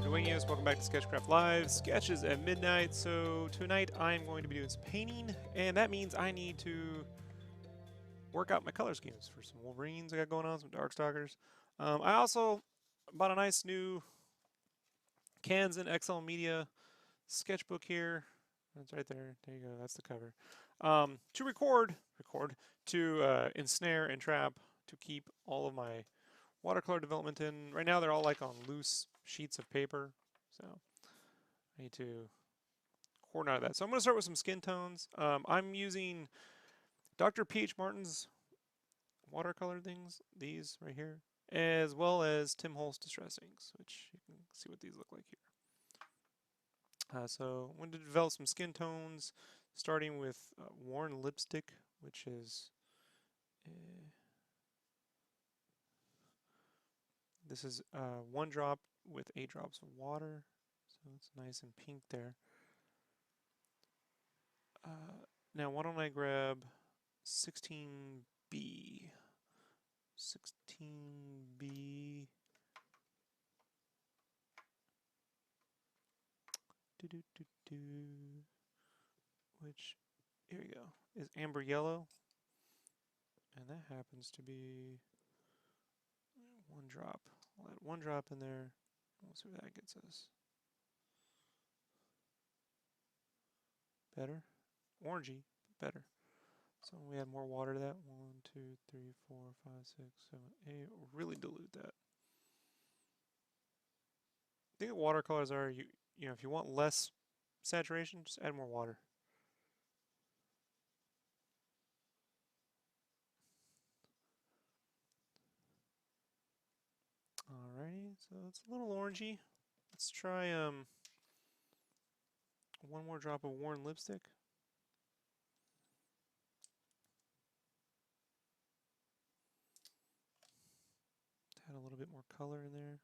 Wingius. Welcome back to SketchCraft Live, Sketches at Midnight. So tonight I'm going to be doing some painting, and that means I need to work out my color schemes for some Wolverines I got going on, some Darkstalkers. I also bought a nice new Kansan XL Media sketchbook here. That's right there. There you go. That's the cover. To to ensnare and trap, to keep all of my watercolor development in. Right now they're all like on loose sheets of paper, so I need to coordinate that. So I'm going to start with some skin tones. I'm using Dr. P.H. Martin's watercolor things, these right here, as well as Tim Holtz Distress Inks, which you can see what these look like here. So I'm going to develop some skin tones, starting with worn lipstick, which is this is 1 drop with 8 drops of water, so it's nice and pink there. Now why don't I grab 16B. 16B. Which, here we go, is amber yellow. And that happens to be 1 drop. I'll add 1 drop in there. We'll see what that gets us. Better. Orangey, but better. So we add more water to that. 1, 2, 3, 4, 5, 6, 7, 8. Really dilute that. The thing that watercolors are, you know, if you want less saturation, just add more water. Alrighty, so it's a little orangey. Let's try 1 more drop of worn lipstick. Add a little bit more color in there.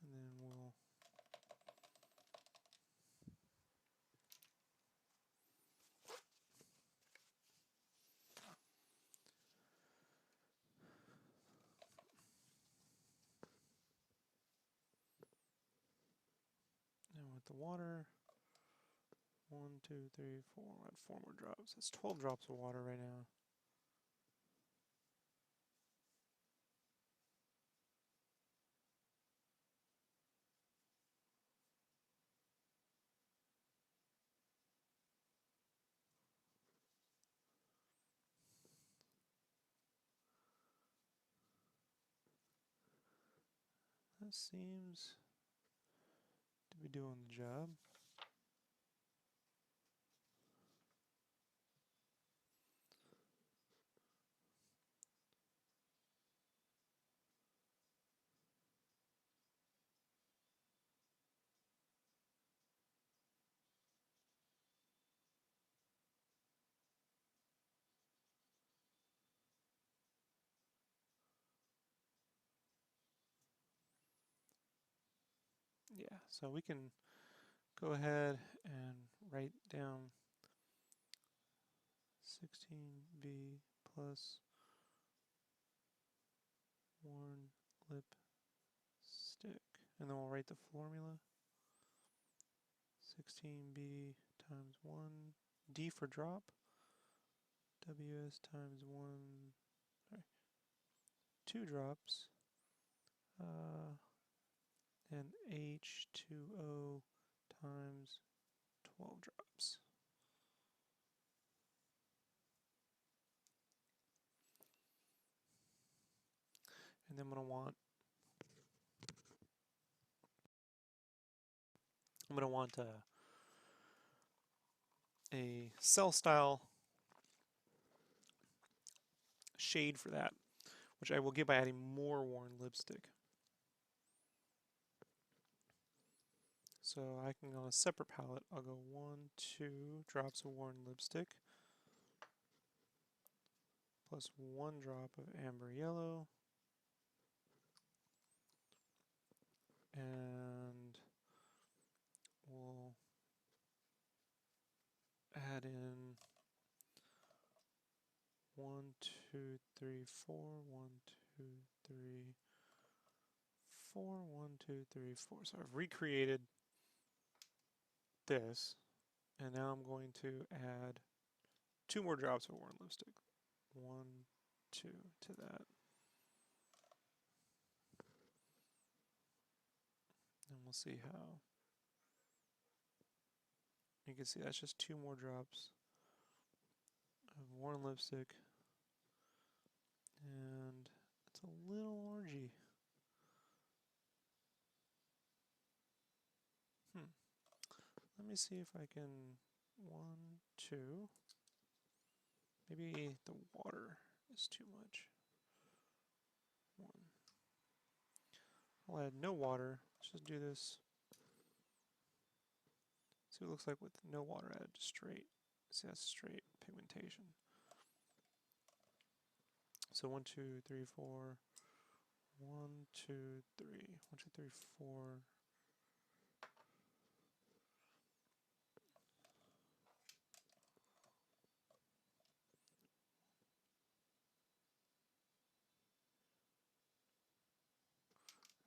And then we'll with the water, 1, 2, 3, 4, add 4 more drops. That's 12 drops of water right now. That seems to be doing the job. Yeah, so we can go ahead and write down 16B plus worn lipstick. And then we'll write the formula. 16B times 1, D for drop, WS times 1, sorry, 2 drops, and H2O times 12 drops. And then I'm going to want a cell style shade for that, which I will get by adding more worn lipstick. So I can, on a separate palette, I'll go 1, 2 drops of worn lipstick plus 1 drop of amber yellow, and we'll add in 1, 2, 3, 4, 1, 2, 3, 4, 1, 2, 3, 4. So I've recreated this, and now I'm going to add 2 more drops of worn lipstick. 1, 2 to that. And we'll see how. You can see that's just 2 more drops of worn lipstick. And it's a little orangey. Let me see if I can, 1, 2. Maybe the water is too much. 1. I'll add no water. Let's just do this. See what it looks like with no water added, just straight. See, that's straight pigmentation. So 1, 2, 3, 4. 1, 2, 3. 1, 2, 3, 4.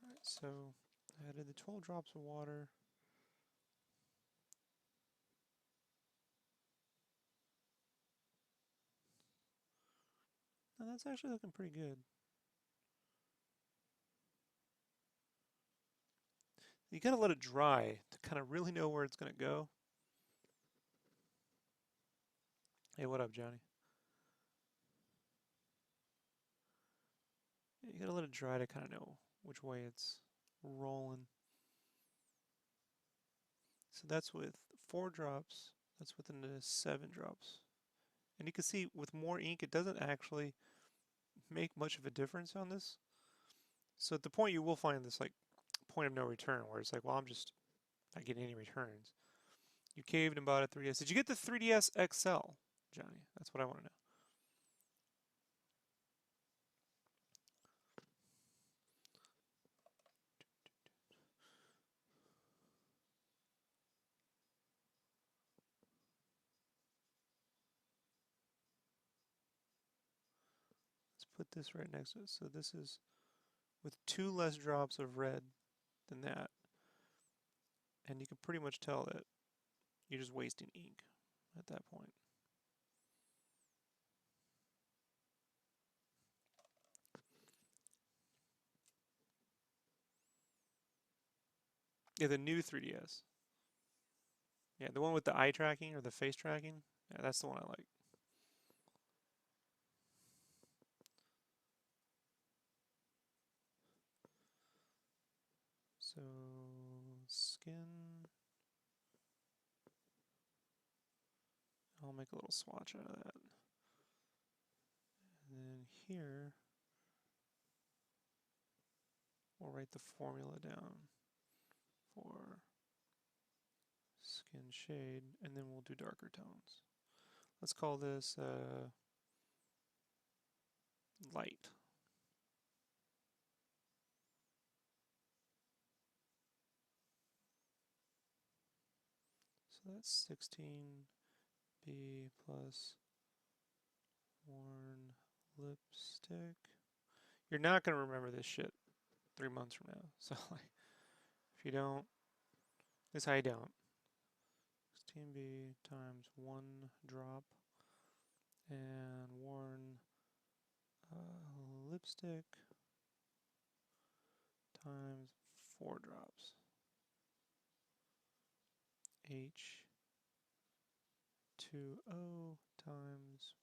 Alright, so I added the 12 drops of water. Now that's actually looking pretty good. You gotta let it dry to kind of really know where it's gonna go. Hey, what up, Johnny? You gotta let it dry to kind of know which way it's rolling. So that's with 4 drops. That's within the 7 drops. And you can see with more ink, it doesn't actually make much of a difference on this. So at the point you will find this like point of no return where it's like, well, I'm just not getting any returns. You caved and bought a 3DS. Did you get the 3DS XL, Johnny? That's what I want to know. Let's put this right next to it. So this is with 2 less drops of red than that. And you can pretty much tell that you're just wasting ink at that point. Yeah, the new 3DS. Yeah, the one with the eye tracking or the face tracking. Yeah, that's the one I like. So, skin. I'll make a little swatch out of that. And then here, we'll write the formula down for skin shade, and then we'll do darker tones. Let's call this light. So that's 16B plus worn lipstick. You're not going to remember this shit 3 months from now. So like, if you don't, this is how you don't. 16B times 1 drop and worn lipstick times 4 drops. H2O times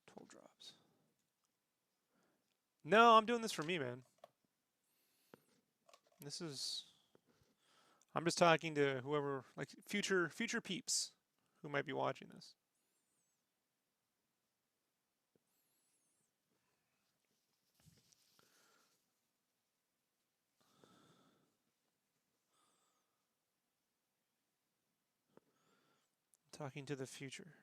12 drops. No, I'm doing this for me, man. This is, I'm just talking to whoever, like future peeps who might be watching this. I'm talking to the future.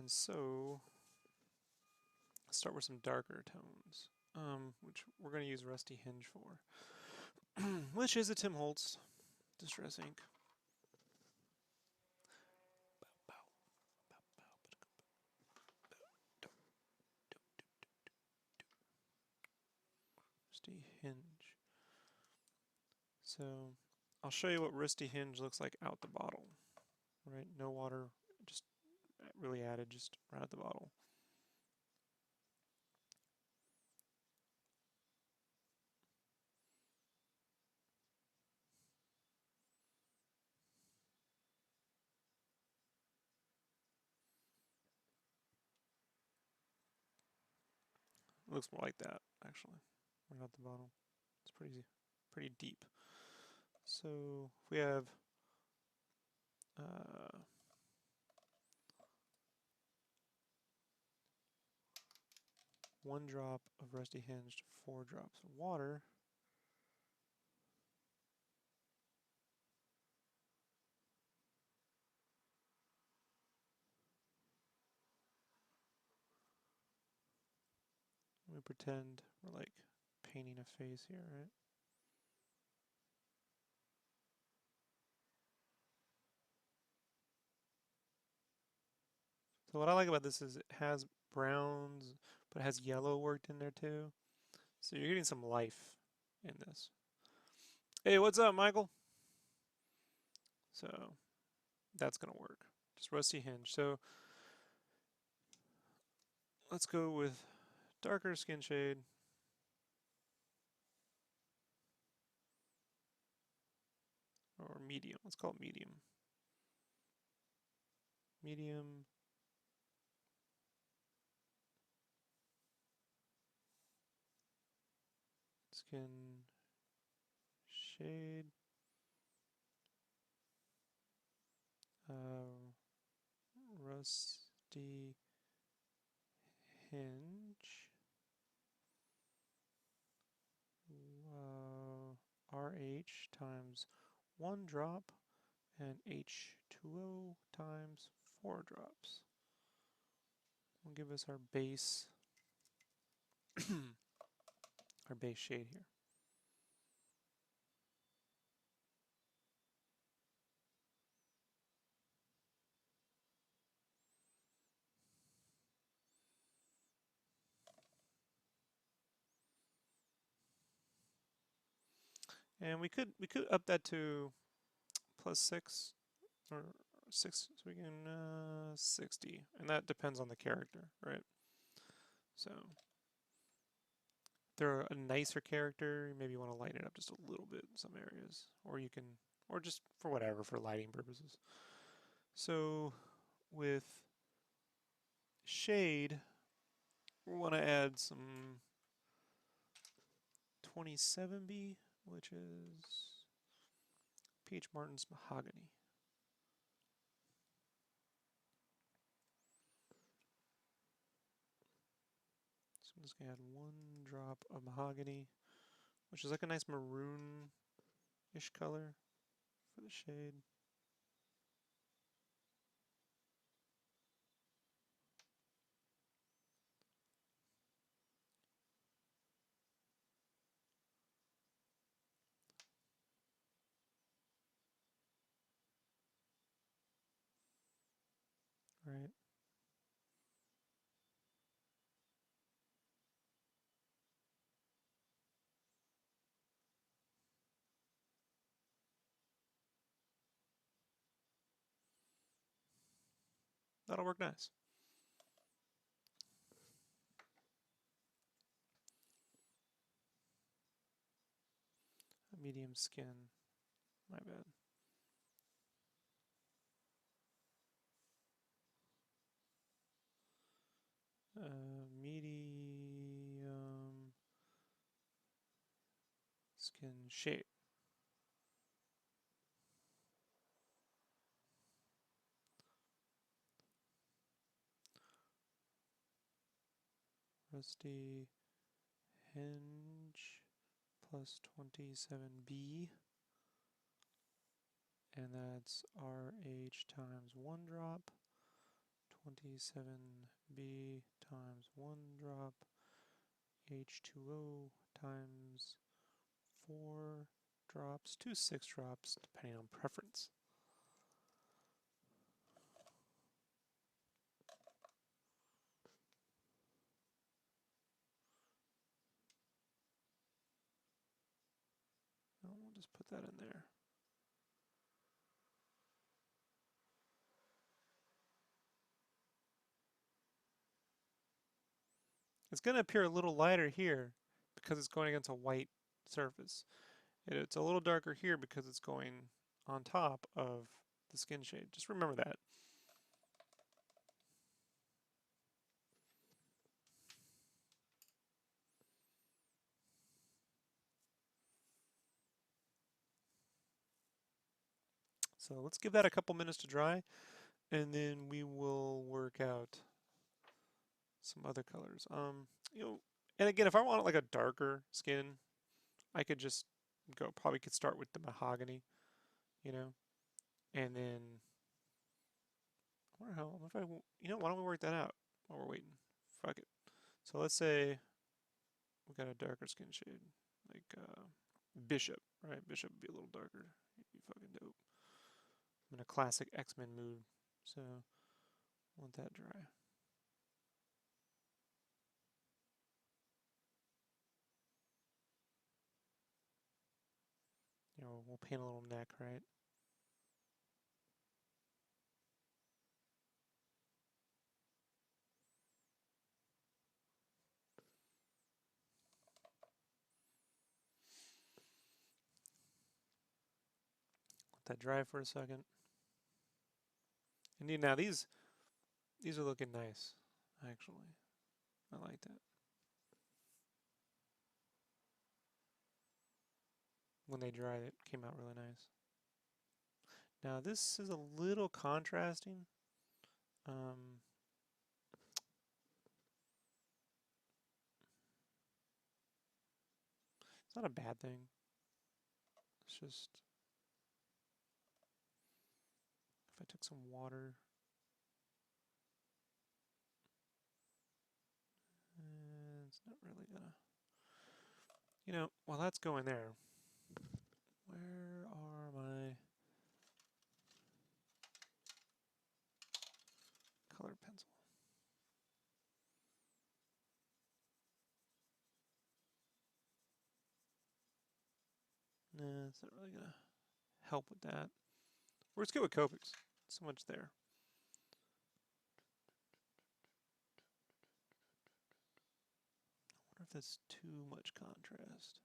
And so, let's start with some darker tones, which we're going to use Rusty Hinge for, which is a Tim Holtz Distress ink. Rusty Hinge. So, I'll show you what Rusty Hinge looks like out the bottle. Right, no water, just really added, just right out the bottle. It looks more like that, actually, right out the bottle. It's pretty deep. So if we have one drop of Rusty Hinged, 4 drops of water, we pretend we're like painting a face here, right? So what I like about this is it has browns, but it has yellow worked in there too. So you're getting some life in this. Hey, what's up, Michael? So that's gonna work. Just Rusty Hinge. So let's go with darker skin shade. Or medium. Let's call it medium. Medium. Skin shade. Rusty Hinge. RH times 1 drop and H2O times 4 drops. Will give us our base our base shade here. And we could up that to +6 or 6, so we can 60, and that depends on the character, right? So if they're a nicer character, maybe you want to lighten it up just a little bit in some areas, or you can, or just for whatever, for lighting purposes. So with shade, we want to add some 27B, which is P.H. Martin's Mahogany. So I'm just going to add 1 drop of Mahogany, which is like a nice maroon-ish color for the shade. Right. That'll work nice. A medium skin. My bad. Medium skin shade. Rusty Hinge plus 27B, and that's RH times 1 drop, 27B times 1 drop H2O times 4 drops to 6 drops, depending on preference. Well, we'll just put that in there. It's going to appear a little lighter here because it's going against a white surface. It's a little darker here because it's going on top of the skin shade. Just remember that. So let's give that a couple minutes to dry, and then we will work out some other colors. You know, and again, if I want like a darker skin, I could just probably could start with the mahogany, you know, and then I wonder how if I why don't we work that out while we're waiting? Fuck it. So let's say we got a darker skin shade, like Bishop, right? Bishop would be a little darker. He'd be fucking dope. I'm in a classic X-Men mood, so I want that dry. You know, we'll paint a little neck, right? Let that dry for a second. And now these are looking nice, actually. I like that. When they dried, it came out really nice. Now this is a little contrasting. It's not a bad thing. It's just if I took some water, it's not really gonna. While that's going there, where are my color pencil? Nah, it's not really gonna help with that. We're just good with Copics. So much there. I wonder if that's too much contrast.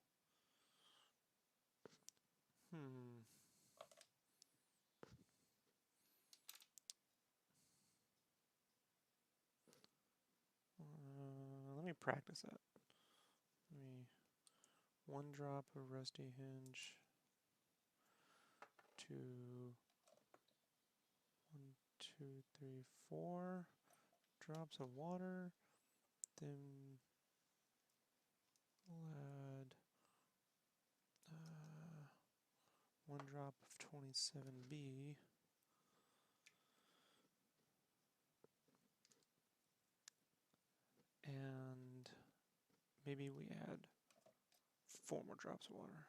Let me practice that. One drop of Rusty Hinge to 1, 2, 3, 4 drops of water. Then we'll add 1 drop of 27B. And maybe we add 4 more drops of water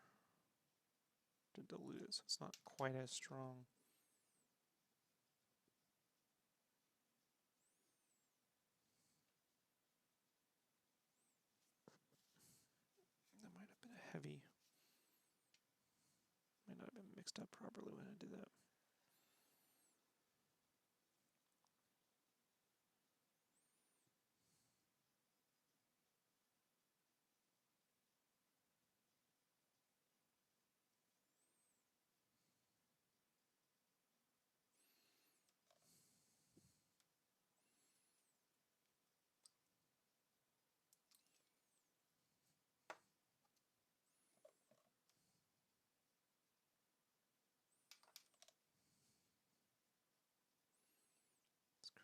to dilute it so it's not quite as strong. That might have been heavy. Might not have been mixed up properly when I did that.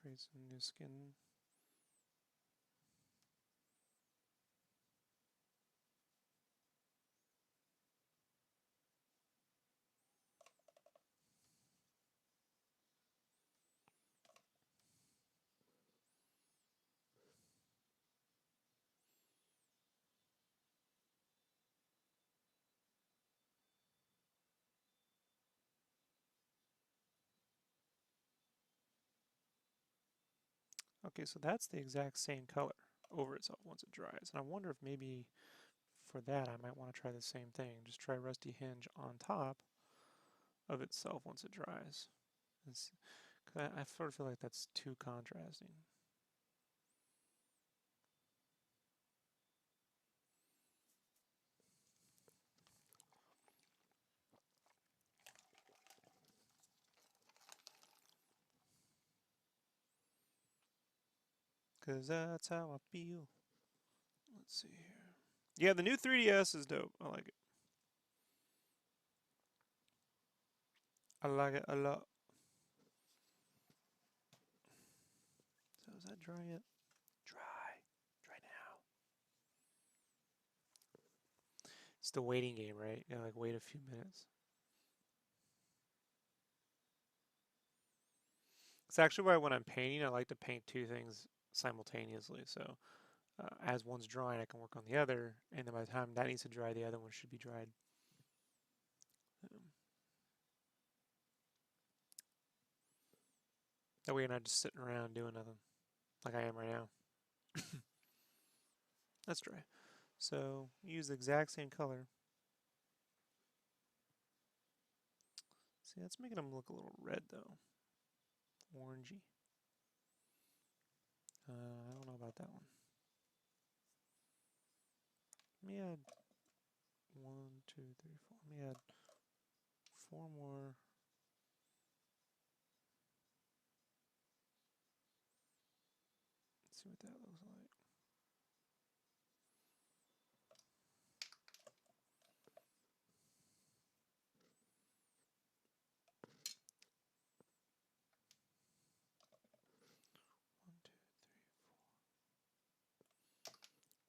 Create some new skin. Okay, so that's the exact same color over itself once it dries. And I wonder if maybe for that I might want to try the same thing. Just try Rusty Hinge on top of itself once it dries. Cause I sort of feel like that's too contrasting. Cause that's how I feel. Let's see here. Yeah, the new 3DS is dope. I like it. I like it a lot. So is that dry yet? Dry. Dry now. It's the waiting game, right? You gotta like wait a few minutes. It's actually why when I'm painting, I like to paint two things simultaneously. So as one's drying, I can work on the other, and then by the time that needs to dry, the other one should be dried. That way you're not just sitting around doing nothing, like I am right now. That's dry. So use the exact same color. See, that's making them look a little red though. Orangey. I don't know about that one. Let me add 1, 2, 3, 4. Let me add 4 more. Let's see what that looks like.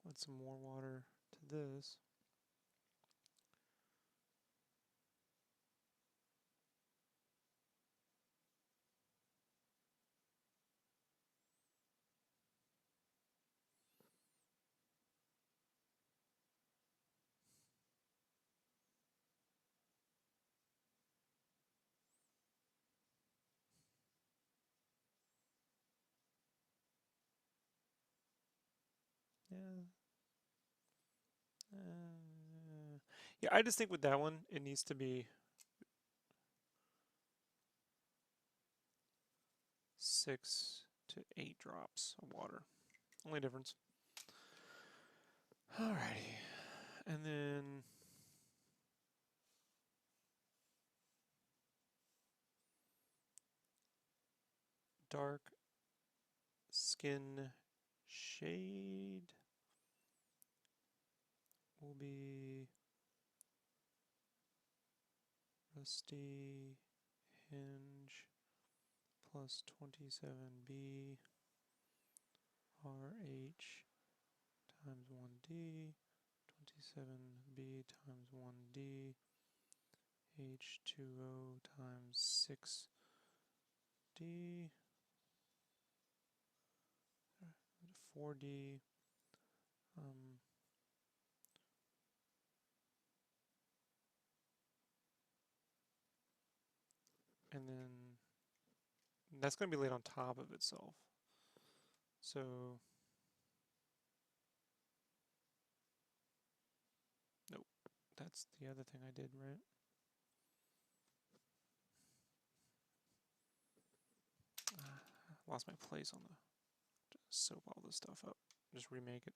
Add some more water to this. Yeah. Yeah, I just think with that one, it needs to be 6 to 8 drops of water. Only difference. Alrighty. And then dark skin shade will be Rusty Hinge plus 27B RH times 1D, 27B times 1D, H2O times 6D, 4D, and then that's going to be laid on top of itself. So nope, that's the other thing I did, right? Lost my place on the, just soap all this stuff up, just remake it.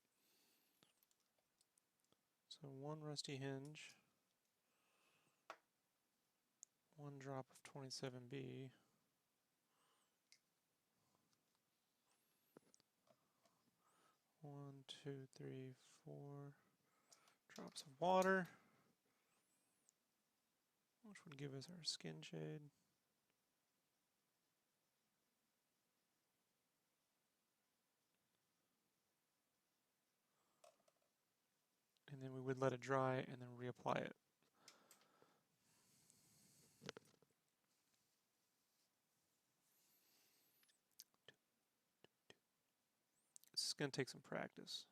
So 1 Rusty Hinge, 1 drop of 27B, 1, 2, 3, 4 drops of water, which would give us our skin shade. And then we would let it dry and then reapply it. This is going to take some practice.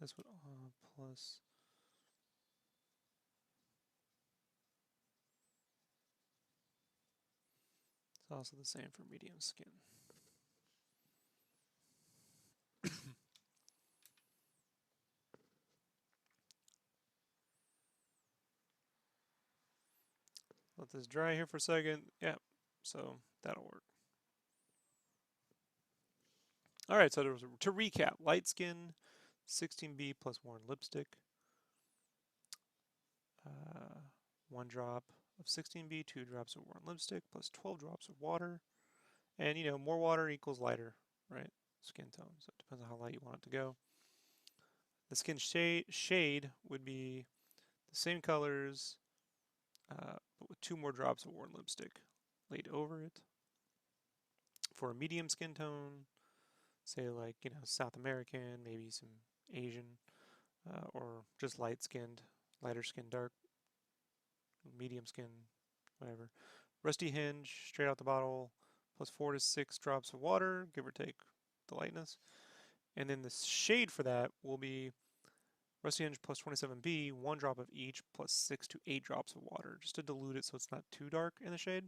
This would plus. It's also the same for medium skin. Let this dry here for a second. Yeah, so that'll work. All right, so to recap, light skin, 16B plus worn lipstick, 1 drop of 16B, 2 drops of worn lipstick, plus 12 drops of water. And, you know, more water equals lighter, right? Skin tone, so it depends on how light you want it to go. The skin shade would be the same colors, but with 2 more drops of worn lipstick laid over it. For a medium skin tone, say like, you know, South American, maybe some Asian, or just light-skinned, lighter skin, dark, medium skin, whatever. Rusty hinge, straight out the bottle, plus 4 to 6 drops of water, give or take the lightness. And then the shade for that will be Rusty hinge plus 27B, 1 drop of each, plus 6 to 8 drops of water, just to dilute it so it's not too dark in the shade.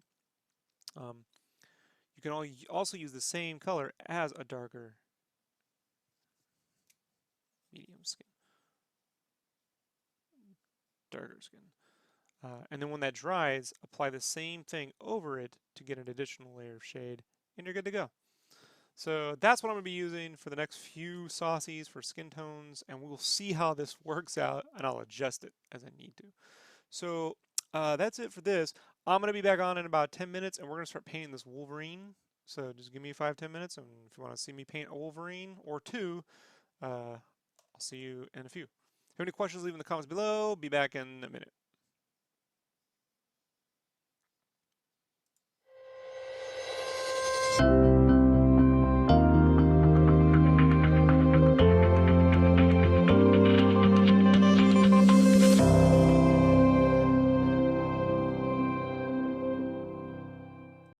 You can also use the same color as a darker medium skin. Darker skin. And then when that dries, apply the same thing over it to get an additional layer of shade, and you're good to go. So that's what I'm going to be using for the next few saucies for skin tones, and we'll see how this works out, and I'll adjust it as I need to. So that's it for this. I'm going to be back on in about 10 minutes, and we're going to start painting this Wolverine. So just give me 5-10 minutes, and if you want to see me paint a Wolverine or two, I'll see you in a few. If you have any questions, leave in the comments below. Be back in a minute.